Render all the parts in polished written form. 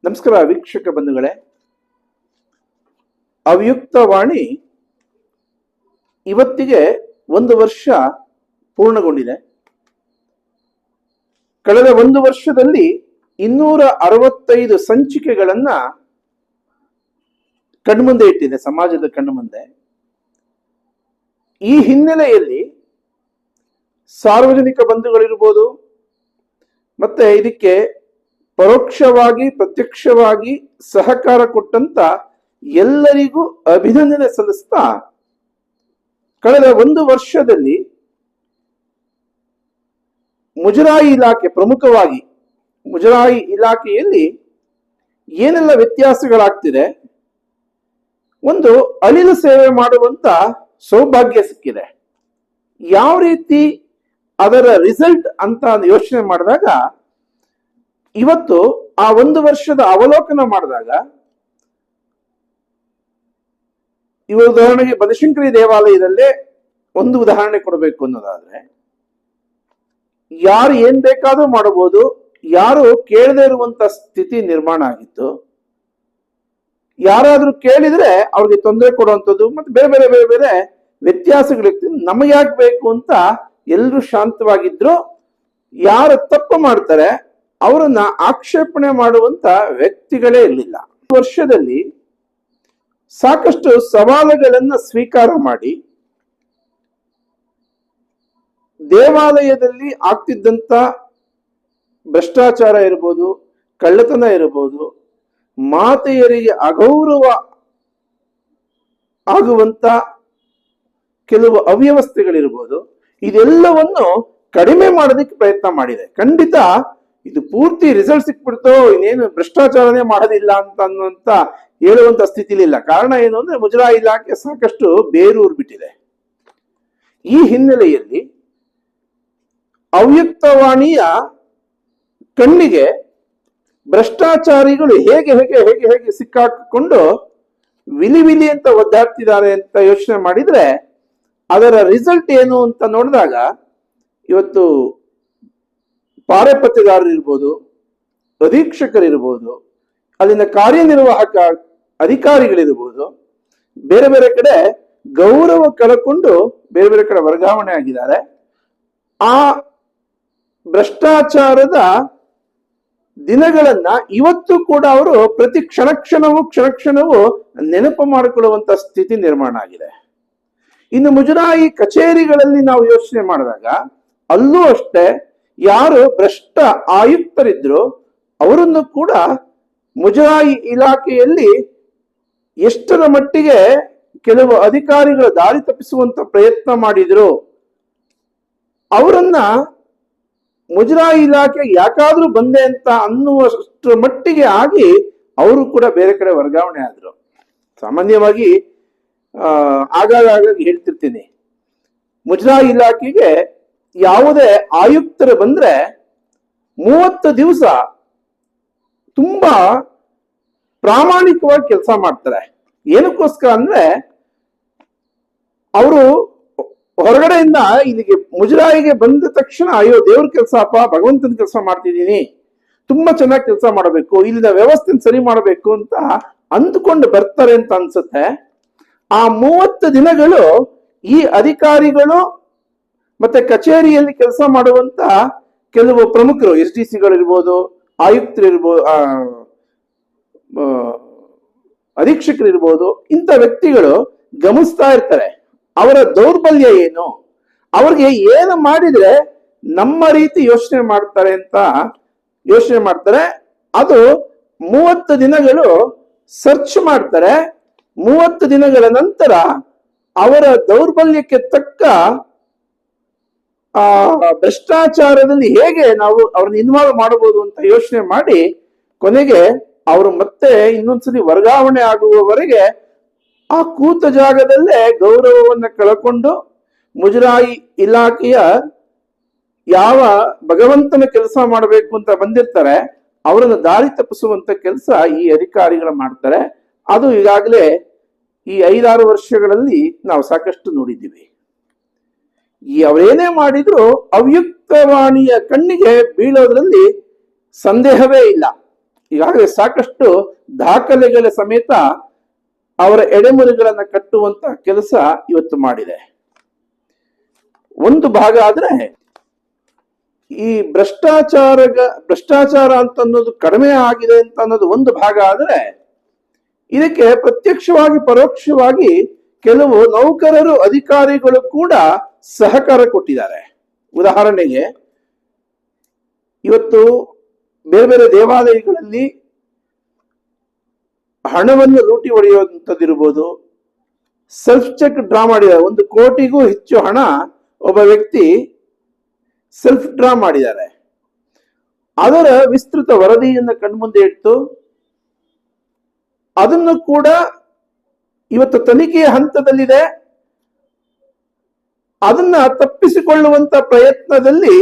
ನಮಸ್ಕಾರ ವೀಕ್ಷಕ ಬಂಧುಗಳೇ. ಅವ್ಯಕ್ತವಾಣಿ ಇವತ್ತಿಗೆ 1 ವರ್ಷ ಪೂರ್ಣಗೊಂಡಿದೆ. ಕಳೆದ 1 ವರ್ಷದಲ್ಲಿ 265 ಸಂಚಿಕೆಗಳನ್ನ ಕಣ್ಮುಂದೆ ಇಟ್ಟಿದೆ, ಸಮಾಜದ ಕಣ್ಣುಮುಂದೆ. ಈ ಹಿನ್ನೆಲೆಯಲ್ಲಿ ಸಾರ್ವಜನಿಕ ಬಂಧುಗಳಿರ್ಬೋದು, ಮತ್ತೆ ಇದಕ್ಕೆ ಪರೋಕ್ಷವಾಗಿ ಪ್ರತ್ಯಕ್ಷವಾಗಿ ಸಹಕಾರ ಕೊಟ್ಟಂತ ಎಲ್ಲರಿಗೂ ಅಭಿನಂದನೆ ಸಲ್ಲಿಸ್ತಾ, ಕಳೆದ 1 ವರ್ಷದಲ್ಲಿ ಮುಜರಾಯಿ ಇಲಾಖೆ, ಪ್ರಮುಖವಾಗಿ ಮುಜರಾಯಿ ಇಲಾಖೆಯಲ್ಲಿ ಏನೆಲ್ಲ ವ್ಯತ್ಯಾಸಗಳಾಗ್ತಿದೆ, ಒಂದು ಅಳಿಲು ಸೇವೆ ಮಾಡುವಂತ ಸೌಭಾಗ್ಯ ಸಿಕ್ಕಿದೆ. ಯಾವ ರೀತಿ ಅದರ ರಿಸಲ್ಟ್ ಅಂತ ಯೋಚನೆ ಮಾಡಿದಾಗ, ಇವತ್ತು ಆ 1 ವರ್ಷದ ಅವಲೋಕನ ಮಾಡಿದಾಗ, ಉದಾಹರಣೆಗೆ ಬನಶಂಕರಿ ದೇವಾಲಯದಲ್ಲೇ ಒಂದು ಉದಾಹರಣೆ ಕೊಡಬೇಕು ಅನ್ನೋದಾದ್ರೆ, ಯಾರು ಏನ್ ಬೇಕಾದ್ರೂ ಮಾಡಬಹುದು, ಯಾರು ಕೇಳದೇ ಇರುವಂತ ಸ್ಥಿತಿ ನಿರ್ಮಾಣ ಆಗಿತ್ತು. ಯಾರಾದ್ರೂ ಕೇಳಿದ್ರೆ ಅವ್ರಿಗೆ ತೊಂದರೆ ಕೊಡುವಂಥದ್ದು, ಮತ್ತೆ ಬೇರೆ ಬೇರೆ ಬೇರೆ ಬೇರೆ ವ್ಯತ್ಯಾಸಗಳಿತ್ತು. ನಮಗೆ ಯಾಕೆ ಬೇಕು ಅಂತ ಎಲ್ಲರೂ ಶಾಂತವಾಗಿದ್ರು. ಯಾರು ತಪ್ಪು ಮಾಡ್ತಾರೆ ಅವರನ್ನ ಆಕ್ಷೇಪಣೆ ಮಾಡುವಂತ ವ್ಯಕ್ತಿಗಳೇ ಇರಲಿಲ್ಲ. ವರ್ಷದಲ್ಲಿ ಸಾಕಷ್ಟು ಸವಾಲುಗಳನ್ನ ಸ್ವೀಕಾರ ಮಾಡಿ, ದೇವಾಲಯದಲ್ಲಿ ಆಗ್ತಿದ್ದಂತ ಭ್ರಷ್ಟಾಚಾರ ಇರ್ಬೋದು, ಕಳ್ಳತನ ಇರಬಹುದು, ಮಾತೆಯರಿಗೆ ಅಗೌರವ ಆಗುವಂತ ಕೆಲವು ಅವ್ಯವಸ್ಥೆಗಳಿರ್ಬೋದು, ಇದೆಲ್ಲವನ್ನು ಕಡಿಮೆ ಮಾಡೋದಕ್ಕೆ ಪ್ರಯತ್ನ ಮಾಡಿದೆ. ಖಂಡಿತ ಇದು ಪೂರ್ತಿ ರಿಸಲ್ಟ್ ಸಿಕ್ಬಿಡ್ತೋ, ಇನ್ನೇನು ಭ್ರಷ್ಟಾಚಾರನೇ ಮಾಡೋದಿಲ್ಲ ಅನ್ನುವಂತ ಹೇಳುವಂತ ಸ್ಥಿತಿಲಿಲ್ಲ. ಕಾರಣ ಏನು ಅಂದ್ರೆ, ಮುಜರಾಯಿ ಇಲಾಖೆ ಸಾಕಷ್ಟು ಬೇರೂರು ಬಿಟ್ಟಿದೆ. ಈ ಹಿನ್ನೆಲೆಯಲ್ಲಿ ಅವ್ಯಕ್ತವಾಣಿಯ ಕಣ್ಣಿಗೆ ಭ್ರಷ್ಟಾಚಾರಿಗಳು ಹೇಗೆ ಹೇಗೆ ಹೇಗೆ ಹೇಗೆ ಸಿಕ್ಕಾಕೊಂಡು ವಿಲಿ ವಿಲಿ ಅಂತ ಒದ್ದಾಡ್ತಿದ್ದಾರೆ ಅಂತ ಯೋಚನೆ ಮಾಡಿದ್ರೆ, ಅದರ ರಿಸಲ್ಟ್ ಏನು ಅಂತ ನೋಡಿದಾಗ, ಇವತ್ತು ಪಾರೆಪತ್ಯಗಾರರಿರ್ಬೋದು, ಅಧೀಕ್ಷಕರಿರ್ಬೋದು, ಅಲ್ಲಿನ ಕಾರ್ಯನಿರ್ವಾಹಕ ಅಧಿಕಾರಿಗಳಿರ್ಬೋದು, ಬೇರೆ ಬೇರೆ ಕಡೆ ಗೌರವ ಕಳ್ಕೊಂಡು ಬೇರೆ ಬೇರೆ ಕಡೆ ವರ್ಗಾವಣೆ ಆಗಿದ್ದಾರೆ. ಆ ಭ್ರಷ್ಟಾಚಾರದ ದಿನಗಳನ್ನ ಇವತ್ತು ಕೂಡ ಅವರು ಪ್ರತಿ ಕ್ಷಣ ಕ್ಷಣವೂ ನೆನಪು ಮಾಡಿಕೊಳ್ಳುವಂತ ಸ್ಥಿತಿ ನಿರ್ಮಾಣ ಆಗಿದೆ. ಇನ್ನು ಮುಜರಾಯಿ ಕಚೇರಿಗಳಲ್ಲಿ ನಾವು ಯೋಚನೆ ಮಾಡಿದಾಗ, ಅಲ್ಲೂ ಅಷ್ಟೇ ಯಾರು ಭ್ರಷ್ಟ ಆಯುಕ್ತರಿದ್ರು ಅವರನ್ನು ಕೂಡ ಮುಜರಾಯಿ ಇಲಾಖೆಯಲ್ಲಿ ಎಷ್ಟರ ಮಟ್ಟಿಗೆ ಕೆಲವು ಅಧಿಕಾರಿಗಳು ದಾರಿ ತಪ್ಪಿಸುವಂತ ಪ್ರಯತ್ನ ಮಾಡಿದ್ರು, ಅವರನ್ನ ಮುಜರಾಯಿ ಇಲಾಖೆ ಯಾಕಾದ್ರೂ ಬಂದೆ ಅಂತ ಅನ್ನುವಷ್ಟರ ಮಟ್ಟಿಗೆ ಆಗಿ ಅವರು ಕೂಡ ಬೇರೆ ಕಡೆ ವರ್ಗಾವಣೆ ಆದ್ರು. ಸಾಮಾನ್ಯವಾಗಿ ಆಗಾಗ ಹೇಳ್ತಿರ್ತೀನಿ, ಮುಜರಾಯಿ ಇಲಾಖೆಗೆ ಯಾವುದೇ ಆಯುಕ್ತರು ಬಂದ್ರೆ 30 ದಿವಸ ತುಂಬಾ ಪ್ರಾಮಾಣಿಕವಾಗಿ ಕೆಲಸ ಮಾಡ್ತಾರೆ. ಏನಕ್ಕೋಸ್ಕರ ಅಂದ್ರೆ, ಅವರು ಹೊರಗಡೆಯಿಂದ ಇಲ್ಲಿಗೆ ಮುಜರಾಯಿಗೆ ಬಂದ ತಕ್ಷಣ, ಅಯ್ಯೋ ದೇವ್ರ ಕೆಲಸಪ್ಪ, ಭಗವಂತನ ಕೆಲಸ ಮಾಡ್ತಿದ್ದೀನಿ, ತುಂಬಾ ಚೆನ್ನಾಗಿ ಕೆಲಸ ಮಾಡಬೇಕು, ಇಲ್ಲಿನ ವ್ಯವಸ್ಥೆ ಸರಿ ಮಾಡಬೇಕು ಅಂತ ಅಂದ್ಕೊಂಡು ಬರ್ತಾರೆ ಅಂತ ಅನ್ಸುತ್ತೆ. ಆ 30 ದಿನಗಳು ಈ ಅಧಿಕಾರಿಗಳು ಮತ್ತೆ ಕಚೇರಿಯಲ್ಲಿ ಕೆಲಸ ಮಾಡುವಂತ ಕೆಲವು ಪ್ರಮುಖರು, SDCಗಳಿರ್ಬೋದು, ಆಯುಕ್ತರಿರ್ಬೋದು, ಅಧೀಕ್ಷಕರಿರ್ಬೋದು, ಇಂಥ ವ್ಯಕ್ತಿಗಳು ಗಮನಿಸ್ತಾ ಇರ್ತಾರೆ ಅವರ ದೌರ್ಬಲ್ಯ ಏನು, ಅವ್ರಿಗೆ ಏನು ಮಾಡಿದ್ರೆ ನಮ್ಮ ರೀತಿ ಯೋಚನೆ ಮಾಡ್ತಾರೆ ಅಂತ ಯೋಚನೆ ಮಾಡ್ತಾರೆ. ಅದು 30 ದಿನಗಳು ಸರ್ಚ್ ಮಾಡ್ತಾರೆ. 30 ದಿನಗಳ ನಂತರ ಅವರ ದೌರ್ಬಲ್ಯಕ್ಕೆ ತಕ್ಕ ಭ್ರಷ್ಟಾಚಾರದಲ್ಲಿ ಹೇಗೆ ನಾವು ಅವ್ರನ್ನ ಇನ್ವಾಲ್ವ್ ಮಾಡಬಹುದು ಅಂತ ಯೋಚನೆ ಮಾಡಿ, ಕೊನೆಗೆ ಅವರು ಮತ್ತೆ ಇನ್ನೊಂದ್ಸಲಿ ವರ್ಗಾವಣೆ ಆಗುವವರೆಗೆ ಆ ಕೂತ ಜಾಗದಲ್ಲೇ ಗೌರವವನ್ನ ಕಳ್ಕೊಂಡು, ಮುಜರಾಯಿ ಇಲಾಖೆಯ ಯಾವ ಭಗವಂತನ ಕೆಲಸ ಮಾಡಬೇಕು ಅಂತ ಬಂದಿರ್ತಾರೆ ಅವರನ್ನು ದಾರಿ ತಪ್ಪಿಸುವಂತ ಕೆಲಸ ಈ ಅಧಿಕಾರಿಗಳು ಮಾಡ್ತಾರೆ. ಅದು ಈಗಾಗಲೇ ಈ 5-6 ವರ್ಷಗಳಲ್ಲಿ ನಾವು ಸಾಕಷ್ಟು ನೋಡಿದ್ದೀವಿ. ಅವರೇನೇ ಮಾಡಿದ್ರು ಅವ್ಯಕ್ತವಾಣಿಯ ಕಣ್ಣಿಗೆ ಬೀಳೋದ್ರಲ್ಲಿ ಸಂದೇಹವೇ ಇಲ್ಲ. ಈಗಾಗಲೇ ಸಾಕಷ್ಟು ದಾಖಲೆಗಳ ಸಮೇತ ಅವರ ಎಡೆಮುರಿಗಳನ್ನ ಕಟ್ಟುವಂತ ಕೆಲಸ ಇವತ್ತು ಮಾಡಿದೆ. ಒಂದು ಭಾಗ ಆದ್ರೆ ಈ ಭ್ರಷ್ಟಾಚಾರ ಅಂತ ಅನ್ನೋದು ಕಡಿಮೆ ಆಗಿದೆ ಅಂತ ಅನ್ನೋದು ಒಂದು ಭಾಗ ಆದ್ರೆ, ಇದಕ್ಕೆ ಪ್ರತ್ಯಕ್ಷವಾಗಿ ಪರೋಕ್ಷವಾಗಿ ಕೆಲವು ನೌಕರರು ಅಧಿಕಾರಿಗಳು ಕೂಡ ಸಹಕಾರ ಕೊಟ್ಟಿದ್ದಾರೆ. ಉದಾಹರಣೆಗೆ ಇವತ್ತು ಬೇರೆ ಬೇರೆ ದೇವಾಲಯಗಳಲ್ಲಿ ಹಣವನ್ನು ಲೂಟಿ ಹೊಡೆಯುವಂಥದ್ದಿರ್ಬೋದು, ಸೆಲ್ಫ್ ಚೆಕ್ ಡ್ರಾ ಮಾಡಿದ್ದಾರೆ. 1 ಕೋಟಿಗೂ ಹೆಚ್ಚು ಹಣ ಒಬ್ಬ ವ್ಯಕ್ತಿ ಸೆಲ್ಫ್ ಡ್ರಾ ಮಾಡಿದ್ದಾರೆ. ಅದರ ವಿಸ್ತೃತ ವರದಿಯನ್ನು ಕಣ್ಮುಂದೆ ಇಟ್ಟು ಅದನ್ನು ಕೂಡ ಇವತ್ತು ತನಿಖೆಯ ಹಂತದಲ್ಲಿದೆ. ಅದನ್ನ ತಪ್ಪಿಸಿಕೊಳ್ಳುವಂತ ಪ್ರಯತ್ನದಲ್ಲಿ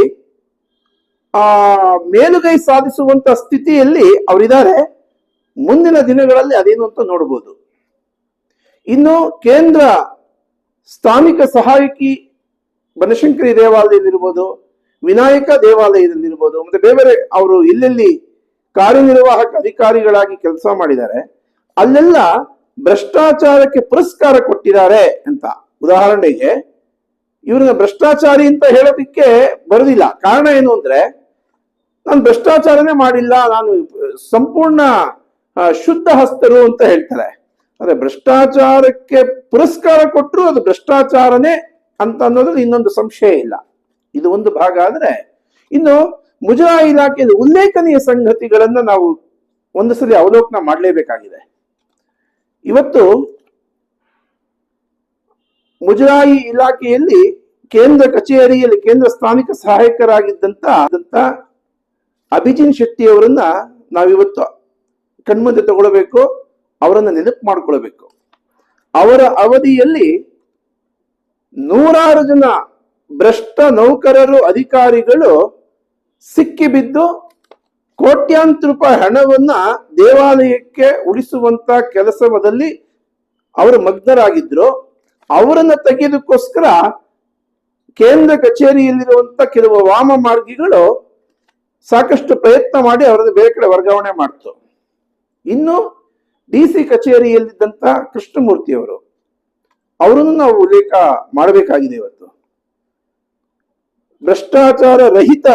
ಮೇಲುಗೈ ಸಾಧಿಸುವಂತ ಸ್ಥಿತಿಯಲ್ಲಿ ಅವರಿದ್ದಾರೆ. ಮುಂದಿನ ದಿನಗಳಲ್ಲಿ ಅದೇನು ಅಂತ ನೋಡಬಹುದು. ಇನ್ನು ಕೇಂದ್ರ ಸ್ಥಾನಿಕ ಸಹಾಯಕಿ ಬನಶಂಕರಿ ದೇವಾಲಯದಲ್ಲಿರ್ಬೋದು, ವಿನಾಯಕ ದೇವಾಲಯದಲ್ಲಿರ್ಬೋದು, ಮತ್ತೆ ಬೇರೆ ಬೇರೆ ಅವರು ಎಲ್ಲೆಲ್ಲಿ ಕಾರ್ಯನಿರ್ವಾಹಕ ಅಧಿಕಾರಿಗಳಾಗಿ ಕೆಲಸ ಮಾಡಿದ್ದಾರೆ ಅಲ್ಲೆಲ್ಲ ಭ್ರಷ್ಟಾಚಾರಕ್ಕೆ ಪುರಸ್ಕಾರ ಕೊಟ್ಟಿದ್ದಾರೆ ಅಂತ. ಉದಾಹರಣೆಗೆ ಇವ್ರನ್ನ ಭ್ರಷ್ಟಾಚಾರಿ ಅಂತ ಹೇಳೋದಿಕ್ಕೆ ಬರುದಿಲ್ಲ. ಕಾರಣ ಏನು ಅಂದ್ರೆ, ನಾನು ಭ್ರಷ್ಟಾಚಾರನೇ ಮಾಡಿಲ್ಲ, ನಾನು ಸಂಪೂರ್ಣ ಶುದ್ಧ ಹಸ್ತರು ಅಂತ ಹೇಳ್ತಾರೆ. ಆದ್ರೆ ಭ್ರಷ್ಟಾಚಾರಕ್ಕೆ ಪುರಸ್ಕಾರ ಕೊಟ್ಟರು ಅದು ಭ್ರಷ್ಟಾಚಾರನೇ ಅಂತ ಅನ್ನೋದ್ರಲ್ಲಿ ಇನ್ನೊಂದು ಸಂಶಯ ಇಲ್ಲ. ಇದು ಒಂದು ಭಾಗ ಆದ್ರೆ, ಇನ್ನು ಮುಜರಾಯಿ ಇಲಾಖೆಯಲ್ಲಿ ಉಲ್ಲೇಖನೀಯ ಸಂಗತಿಗಳನ್ನ ನಾವು ಒಂದು ಸಲ ಅವಲೋಕನ ಮಾಡಲೇಬೇಕಾಗಿದೆ. ಇವತ್ತು ಮುಜರಾಯಿ ಇಲಾಖೆಯಲ್ಲಿ ಕೇಂದ್ರ ಕಚೇರಿಯಲ್ಲಿ ಕೇಂದ್ರ ಸ್ಥಾನಿಕ ಸಹಾಯಕರಾಗಿದ್ದಂತ ಅಭಿಜಿನ್ ಶೆಟ್ಟಿ ಅವರನ್ನ ನಾವಿವತ್ತು ಕಣ್ಮುಂದೆ ತಗೊಳ್ಬೇಕು, ಅವರನ್ನ ನೆನಪು ಮಾಡ್ಕೊಳ್ಬೇಕು. ಅವರ ಅವಧಿಯಲ್ಲಿ 100 ಜನ ಭ್ರಷ್ಟ ನೌಕರರು ಅಧಿಕಾರಿಗಳು ಸಿಕ್ಕಿಬಿದ್ದು ಕೋಟ್ಯಾಂತರ ರೂಪಾಯಿ ಹಣವನ್ನ ದೇವಾಲಯಕ್ಕೆ ಉಳಿಸುವಂತ ಕೆಲಸದಲ್ಲಿ ಅವರು ಮಗ್ನರಾಗಿದ್ರು. ಅವರನ್ನ ತೆಗೆಯೋದಕ್ಕೋಸ್ಕರ ಕೇಂದ್ರ ಕಚೇರಿಯಲ್ಲಿರುವಂತ ಕೆಲವು ವಾಮ ಮಾರ್ಗಿಗಳು ಸಾಕಷ್ಟು ಪ್ರಯತ್ನ ಮಾಡಿ ಅವರನ್ನು ಬೇರೆ ಕಡೆ ವರ್ಗಾವಣೆ ಮಾಡ್ತು. ಇನ್ನು DC ಕಚೇರಿಯಲ್ಲಿದ್ದಂತ ಕೃಷ್ಣಮೂರ್ತಿ ಅವರನ್ನು ನಾವು ಉಲ್ಲೇಖ ಮಾಡಬೇಕಾಗಿದೆ. ಇವತ್ತು ಭ್ರಷ್ಟಾಚಾರ ರಹಿತ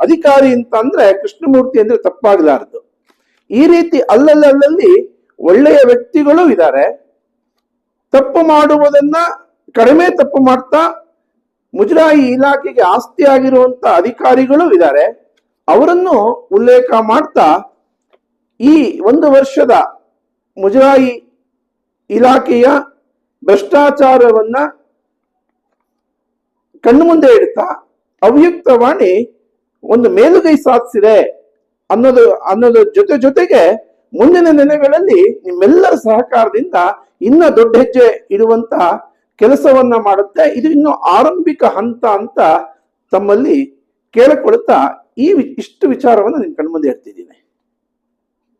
ಅಧಿಕಾರಿ ಅಂತ ಅಂದ್ರೆ ಕೃಷ್ಣಮೂರ್ತಿ ಅಂದ್ರೆ ತಪ್ಪಾಗಲಾರದು. ಈ ರೀತಿ ಅಲ್ಲಲ್ಲಿ ಒಳ್ಳೆಯ ವ್ಯಕ್ತಿಗಳು ಇದ್ದಾರೆ. ತಪ್ಪು ಮಾಡುವುದನ್ನ ಕಡಿಮೆ ತಪ್ಪು ಮಾಡ್ತಾ ಮುಜರಾಯಿ ಇಲಾಖೆಗೆ ಆಸ್ತಿ ಆಗಿರುವಂತ ಅಧಿಕಾರಿಗಳು ಇದ್ದಾರೆ. ಅವರನ್ನು ಉಲ್ಲೇಖ ಮಾಡ್ತಾ ಈ 1 ವರ್ಷದ ಮುಜರಾಯಿ ಇಲಾಖೆಯ ಭ್ರಷ್ಟಾಚಾರವನ್ನ ಕಣ್ಣು ಮುಂದೆ ಇಡ್ತಾ ಅವ್ಯಕ್ತವಾಣಿ ಒಂದು ಮೇಲುಗೈ ಸಾಧಿಸಿದೆ ಅನ್ನೋದು ಜೊತೆಗೆ ಮುಂದಿನ ದಿನಗಳಲ್ಲಿ ನಿಮ್ಮೆಲ್ಲರ ಸಹಕಾರದಿಂದ ಇನ್ನ ದೊಡ್ಡ ಹೆಜ್ಜೆ ಇಡುವಂತಹ ಕೆಲಸವನ್ನ ಮಾಡುತ್ತೆ. ಇದು ಇನ್ನು ಆರಂಭಿಕ ಹಂತ ಅಂತ ತಮ್ಮಲ್ಲಿ ಕೇಳಿಕೊಳ್ತಾ ಇಷ್ಟು ವಿಚಾರವನ್ನು ನಿಮ್ ಕಣ್ಮುಂದೆ ಇಡ್ತಿದ್ದೀನಿ.